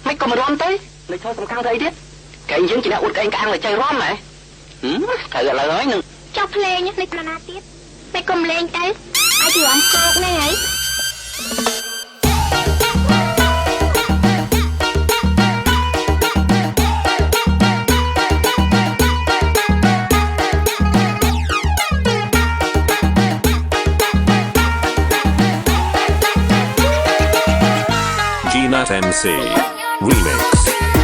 មិនក៏មិនរំទេនៅឈរសំខាន់ទៅអីទៀតកែយើងជាអ្នកអួតកែងកាំងឲ្យចៃរំហ៎ត្រូវឥឡូវហើយនឹងចុះភ្លេងនេះណាណាទៀតតែកុំលេងទៅអាចរំគោកនេះហីG Nat MC Remix